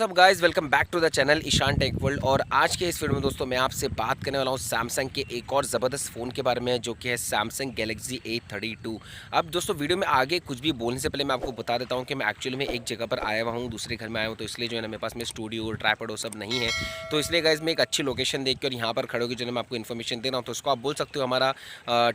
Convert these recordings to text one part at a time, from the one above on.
WhatsApp guys, welcome back to the channel Ishan Tech World. और आज के इस वीडियो में दोस्तों मैं आपसे बात करने वाला हूं सैमसंग के एक और ज़बरदस्त फ़ोन के बारे में, जो कि है सैमसंग गैलेक्सी A32। अब दोस्तों वीडियो में आगे कुछ भी बोलने से पहले मैं आपको बता देता हूं कि मैं एक्चुअली में एक जगह पर आया हुआ हूं, दूसरे घर में आया हूं, तो इसलिए जो है ना मेरे पास में स्टूडियो और ट्राइपॉड वो सब नहीं है। तो इसलिए गाइस मैं एक अच्छी लोकेशन देख कर यहाँ पर खड़े होकर जो है मैं आपको इन्फॉर्मेशन दे रहा हूँ। तो उसको आप बोल सकते हो हमारा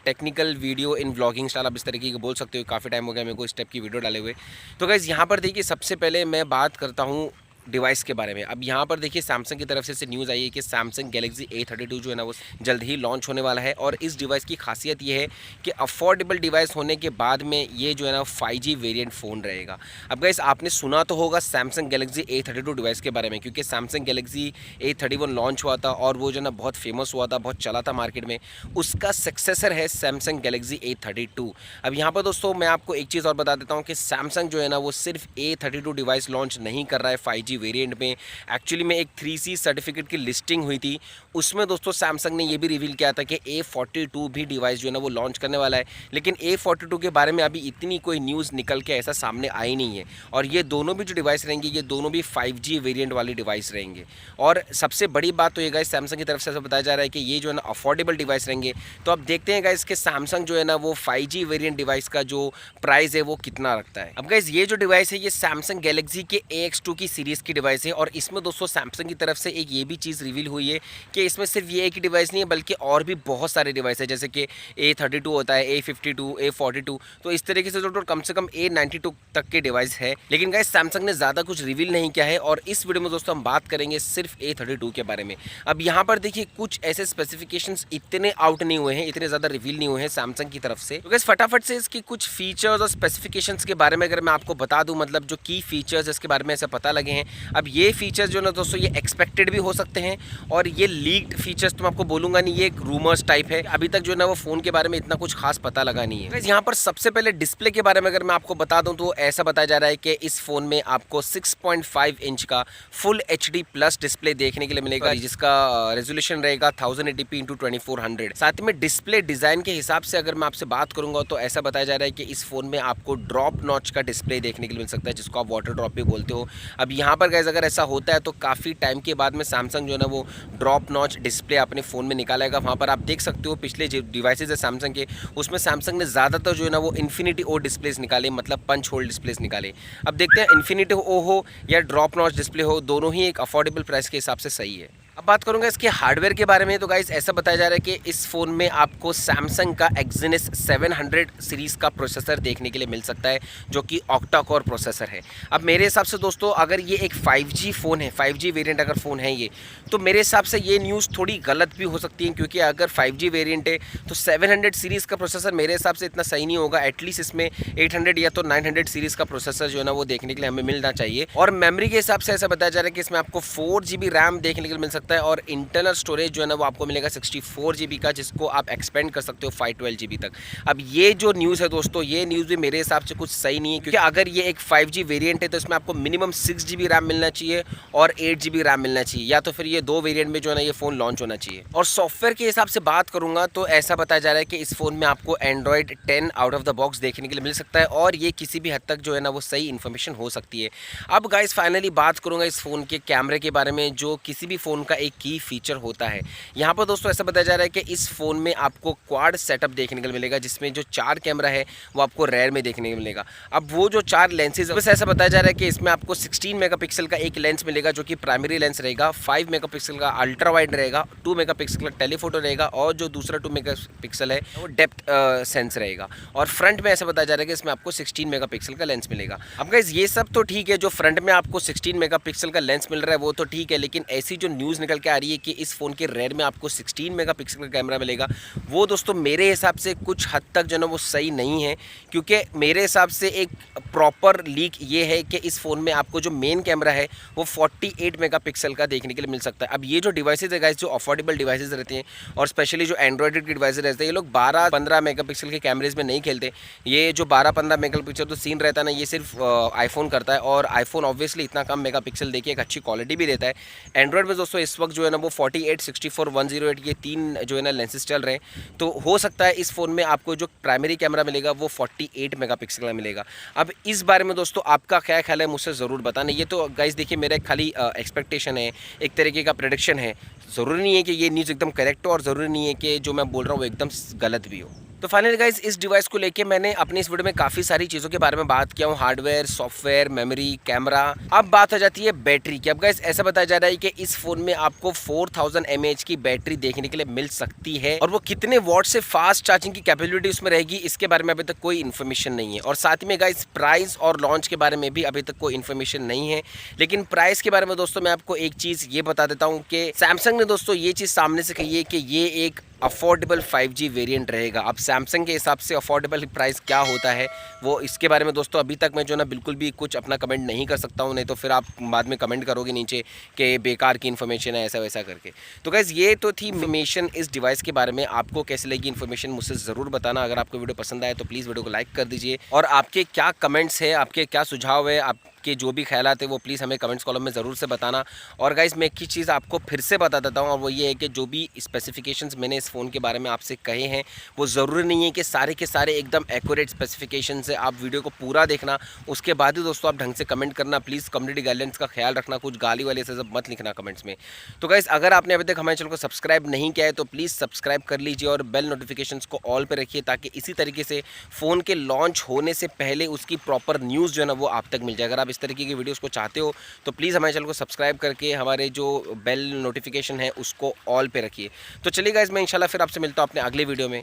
टेक्निकल वीडियो इन व्लॉगिंग स्टाइल, आप इस तरीके की बोल सकते हो। काफ़ी टाइम हो गया मेरे को इस टाइप की वीडियो डाले हुए। तो गाइस यहाँ पर देखिए, सबसे पहले मैं बात करता हूँ डिवाइस के बारे में। अब यहाँ पर देखिए सैमसंग की तरफ से न्यूज़ आई है कि सैमसंग गैलेक्सी A32 जो है ना वो जल्द ही लॉन्च होने वाला है। और इस डिवाइस की खासियत ये है कि अफोर्डेबल डिवाइस होने के बाद में ये जो है ना 5G वेरिएंट फ़ोन रहेगा। अब गाइस आपने सुना तो होगा सैमसंग गैलेक्सी A32 डिवाइस के बारे में, क्योंकि सैमसंग गैलेक्सी A31 लॉन्च हुआ था और वो जो है ना बहुत फेमस हुआ था, बहुत चला था मार्केट में। उसका सक्सेसर है सैमसंग गैलेक्सी A32। अब यहाँ पर दोस्तों मैं आपको एक चीज़ और बता देता हूँ कि सैमसंग जो है ना वो सिर्फ A32 डिवाइस लॉन्च नहीं कर रहा है 5G वेरिएंट में। एक्चुअली में एक 3C सर्टिफिकेट की लिस्टिंग हुई थी, उसमें दोस्तों सैमसंग ने ये भी रिवील किया था कि A42 भी डिवाइस जो है ना वो लॉन्च करने वाला है। लेकिन A42 के बारे में अभी इतनी कोई न्यूज़ निकल के ऐसा सामने आई नहीं है। और ये दोनों भी जो डिवाइस रहेंगे, ये दोनों भी 5G वेरिएंट वाली डिवाइस रहेंगे। और सबसे बड़ी बात तो ये गाइस सैमसंग की तरफ से ऐसा बताया जा रहा है कि ये जो है ना अफोर्डेबल डिवाइस रहेंगे। तो अब देखते हैं गाइस कि सैमसंग जो है ना वो 5G वेरिएंट डिवाइस का जो प्राइस है वो कितना रखता है। अब गाइस ये जो डिवाइस है ये सैमसंग गैलेक्सी के AX2 की सीरीज़ की डिवाइस है। और इसमें दोस्तों सैमसंग की तरफ से एक ये भी चीज़ रिवील हुई है कि इसमें सिर्फ ये एक ही डिवाइस नहीं है, बल्कि और भी बहुत सारे डिवाइस है, जैसे कि A32 होता है, A52, A42। तो इस तरीके से जो कम से कम A92 तक के डिवाइस है। लेकिन गाइस सैमसंग ने ज़्यादा कुछ रिवील नहीं किया है। और इस वीडियो में दोस्तों हम बात करेंगे सिर्फ A32 के बारे में। अब यहाँ पर देखिए कुछ ऐसे स्पेसिफिकेशंस इतने आउट नहीं हुए हैं, इतने ज़्यादा रिवील नहीं हुए हैं सैमसंग की तरफ से। तो गाइस फटाफट से इसकी कुछ फीचर्स और स्पेसिफिकेशंस के बारे में अगर मैं आपको बता दूं, मतलब जो की फीचर्स इसके बारे में ऐसे पता लगे हैं। अब ये फीचर्स जो ना दोस्तों ये एक्सपेक्टेड भी हो सकते हैं, और ये लीक्ड फीचर्स तो मैं आपको बोलूंगा नहीं, ये एक रूमर्स टाइप है। अभी तक जो है ना वो फ़ोन के बारे में इतना कुछ खास पता लगा नहीं है। गाइस यहाँ पर सबसे पहले डिस्प्ले के बारे में अगर मैं आपको बता दूं तो ऐसा बताया जा रहा है कि इस फ़ोन में आपको 6.5 इंच का फुल HD प्लस डिस्प्ले देखने के लिए मिलेगा, जिसका रेजोल्यूशन रहेगा 1080p x 2400। साथ में डिस्प्ले डिज़ाइन के हिसाब से अगर मैं आपसे बात करूंगा तो ऐसा बताया जा रहा है कि इस फ़ोन में आपको ड्रॉप नॉच का डिस्प्ले देखने के लिए मिल सकता है, जिसको आप वाटर ड्रॉप भी बोलते हो। अब यहाँ पर गाइस अगर ऐसा होता है तो काफ़ी टाइम के बाद में सैमसंग जो है ना वो ड्रॉप नॉच डिस्प्ले अपने फ़ोन में निकालेगा। वहाँ पर आप देख सकते हो पिछले जो डिवाइसेज है सैमसंग के, उसमें सैमसंग ने ज़्यादातर जो है ना वो इन्फिनिटी ओ डिस्प्लेस निकाले, मतलब पंच होल डिस्प्लेस निकाले। अब देखते हैं इन्फिनिटी ओ हो या ड्रॉप नॉच डिस्प्ले हो, दोनों ही एक अफोर्डेबल प्राइस के हिसाब से सही है। अब बात करूंगा इसके हार्डवेयर के बारे में। तो गाइस ऐसा बताया जा रहा है कि इस फ़ोन में आपको सैमसंग का Exynos 700 सीरीज़ का प्रोसेसर देखने के लिए मिल सकता है, जो कि ऑक्टा कोर प्रोसेसर है। अब मेरे हिसाब से दोस्तों अगर ये एक 5G फ़ोन है, 5G वेरिएंट अगर फ़ोन है ये, तो मेरे हिसाब से ये न्यूज़ थोड़ी गलत भी हो सकती है, क्योंकि अगर 5G वेरिएंट है तो 700 सीरीज़ का प्रोसेसर मेरे हिसाब से इतना सही नहीं होगा। एटलीस्ट इसमें 800 या तो 900 सीरीज़ का प्रोसेसर जो है ना वो देखने के लिए हमें मिलना चाहिए। और मेमोरी के हिसाब से ऐसा बताया जा रहा है कि इसमें आपको 4GB रैम देखने के लिए मिल सकता है, और इंटरनल स्टोरेज जो है ना वो आपको मिलेगा 64GB का, जिसको आप एक्सपेंड कर सकते हो 512GB तक। अब ये जो न्यूज़ है दोस्तों, ये न्यूज़ भी मेरे हिसाब से कुछ सही नहीं है, क्योंकि अगर ये एक 5G वेरिएंट है तो इसमें आपको मिनिमम 6GB रैम मिलना चाहिए और 8GB रैम मिलना चाहिए, या तो फिर ये दो वेरिएंट में जो है ना ये फ़ोन लॉन्च होना चाहिए। और सॉफ्टवेयर के हिसाब से बात करूँगा तो ऐसा बताया जा रहा है कि इस फ़ोन में आपको Android 10 out of the box देखने के लिए मिल सकता है, और ये किसी भी हद तक जो है ना वो सही इन्फॉर्मेशन हो सकती है। अब गाइस फाइनली बात करूँगा इस फ़ोन के कैमरे के बारे में, जो किसी भी फ़ोन का एक की फीचर होता है। यहाँ पर दोस्तों ऐसा बताया जा रहा है कि इस फ़ोन में आपको क्वाड सेटअप देखने को मिलेगा, जिसमें जो 4 कैमरा है वो आपको रेयर में देखने को मिलेगा। अब वो जो 4 लेंसेज है, ऐसा बताया जा रहा है कि इसमें आपको 16 मेगापिक्सल का एक लेंस मिलेगा, जो कि प्राइमरी लेंस रहेगा, 5 मेगापिक्सल का अल्ट्रा वाइड रहेगा, 2 मेगापिक्सल का टेलीफोटो रहेगा, और जो दूसरा 2 मेगापिक्सल है वो डेप्थ सेंस रहेगा। और फ्रंट में ऐसा बताया जा रहा है कि इसमें आपको 16 मेगापिक्सल का लेंस मिलेगा। अब गाइस ये सब तो ठीक है, जो फ्रंट में आपको 16 मेगापिक्सल का लेंस मिल रहा है वो तो ठीक है, लेकिन ऐसी जो न्यूज़ निकल के आ रही है कि इस फ़ोन के रेयर में आपको 16 मेगापिक्सल का कैमरा मिलेगा, वो दोस्तों मेरे हिसाब से कुछ हद तक जो है वो सही नहीं है। क्योंकि मेरे हिसाब से एक प्रॉपर लीक ये है कि इस फ़ोन में आपको जो मेन कैमरा है वो 48 मेगापिक्सल का देखने के लिए मिल सकता है। अब ये जो डिवाइसेज है गाइस, जो अफोर्डेबल डिवाइसेज रहते हैं और स्पेशली जो एंड्रॉयड के डिवाइसेज रहते हैं, ये लोग 12-15 मेगापिक्सल के कैमरेज में नहीं खेलते। ये जो 12-15 मेगापिक्सल तो सीन रहता है ना, ये सिर्फ आईफोन करता है, और आईफोन ऑब्वियसली इतना कम मेगापिक्सल देखिए एक अच्छी क्वालिटी भी देता है। एंड्रॉयड में दोस्तों इस वक्त जो है ना वो 48, 64, 108 ये 3 जो है ना लेंसेज चल रहे हैं। तो हो सकता है इस फ़ोन में आपको जो प्राइमरी कैमरा मिलेगा वो 48 मेगापिक्सल का मिलेगा। अब इस बारे में दोस्तों आपका क्या ख्याल है मुझसे ज़रूर बताना। ये तो गाइस देखिए मेरा खाली एक्सपेक्टेशन है, एक तरीके का प्रेडिक्शन है। ज़रूरी नहीं है कि ये न्यूज़ एकदम करेक्ट हो और ज़रूरी नहीं है कि जो मैं बोल रहा हूँ वो एकदम गलत भी हो। तो फाइनली गाइस इस डिवाइस को लेके मैंने अपनी इस वीडियो में काफ़ी सारी चीज़ों के बारे में बात किया हूँ, हार्डवेयर, सॉफ्टवेयर, मेमोरी, कैमरा। अब बात हो जाती है बैटरी की। अब गाइस ऐसा बताया जा रहा है कि इस फ़ोन में आपको 4000 mAh की बैटरी देखने के लिए मिल सकती है, और वो कितने वॉट से फास्ट चार्जिंग की कैपेबिलिटी उसमें रहेगी इसके बारे में अभी तक कोई इन्फॉर्मेशन नहीं है। और साथ ही में गाइस प्राइस और लॉन्च के बारे में भी अभी तक कोई इन्फॉर्मेशन नहीं है। लेकिन प्राइस के बारे में दोस्तों मैं आपको एक चीज़ ये बता देता हूँ कि सैमसंग ने दोस्तों ये चीज़ सामने से कही है कि ये एक अफोर्डेबल 5G वेरिएंट रहेगा। अब सैमसंग के हिसाब से अफोर्डेबल प्राइस क्या होता है वो इसके बारे में दोस्तों अभी तक मैं जो ना बिल्कुल भी कुछ अपना कमेंट नहीं कर सकता हूँ, नहीं तो फिर आप बाद में कमेंट करोगे नीचे कि बेकार की इन्फॉर्मेशन है ऐसा वैसा करके। तो गाइस ये तो थी इन्फॉर्मेशन इस डिवाइस के बारे में। आपको कैसे लगी इन्फॉर्मेशन मुझसे ज़रूर बताना। अगर आपको वीडियो पसंद आए तो प्लीज़ वीडियो को लाइक कर दीजिए, और आपके क्या कमेंट्स है, आपके क्या सुझाव है, आपके जो भी ख्यालात है वो प्लीज़ हमें कमेंट्स कॉलम में ज़रूर से बताना। और गाइस मैं एक ही चीज़ आपको फिर से बता देता हूँ, और वो ये है कि जो भी स्पेसिफिकेशंस मैंने इस फ़ोन के बारे में आपसे कहे हैं वो ज़रूरी नहीं है कि सारे के सारे एकदम एक्यूरेट स्पेसिफिकेशंस है। आप वीडियो को पूरा देखना, उसके बाद ही दोस्तों आप ढंग से कमेंट करना। प्लीज़ कम्युनिटी गाइडलाइंस का ख्याल रखना, कुछ गाली वाले से सब मत लिखना कमेंट्स में। तो गाइस अगर आपने अभी तक हमारे चैनल को सब्सक्राइब नहीं किया है तो प्लीज़ सब्सक्राइब कर लीजिए और बेल नोटिफिकेशंस को ऑल पे रखिए, ताकि इसी तरीके से फ़ोन के लॉन्च होने से पहले उसकी प्रॉपर न्यूज़ जो है ना वो आप तक मिल जाए। अगर आप इस तरीके की वीडियोज़ को चाहते हो तो प्लीज़ हमारे चैनल को सब्सक्राइब करके हमारे जो बेल नोटिफिकेशन है उसको ऑल पे रखिए। तो चलिए गाइस मैं इंशाल्लाह फिर आपसे मिलता हूँ अपने अगले वीडियो में।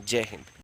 जय हिंद।